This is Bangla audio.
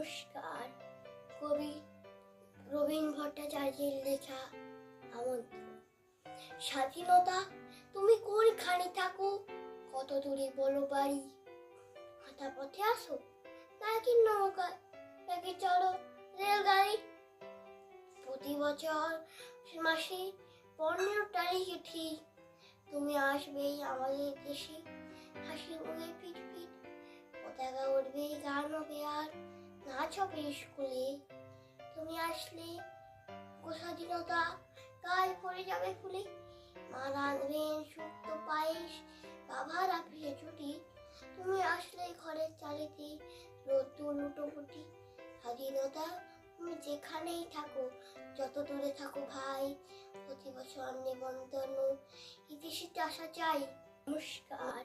নমস্কার। কবি রবীন ভট্টাচার্যের লেখা আমন্ত্রণ। স্বাধীনতা তুমি কোনখানে থাকো, কত দূরে বলো বাড়ি, হাঁটা পথে আসো নাকি নৌকায়, নাকি চলো রেলগাড়ি। প্রতি বছর মাসে 15 তারিখে ঠিক তুমি আসবেই আমাদের দেশে, হাসি মুখে পিট পিট পতাকা উঠবে, গান হবে আর নাচ হবে স্কুলে। তুমি আসলে স্বাধীনতা গায়ে পড়ে যাবে ফুলে। মা রাঁধবেন শুক্তো পায়েস, বাবার আপিসে ছুটি, তুমি আসলে ঘরের চালেতে রোদ্দুর লুটোপুটি। স্বাধীনতা তুমি যেখানেই থাকো, যত দূরে থাকো ভাই, প্রতি বছর নিবন্ধন ইতিহাসে আসা চাই। নমস্কার।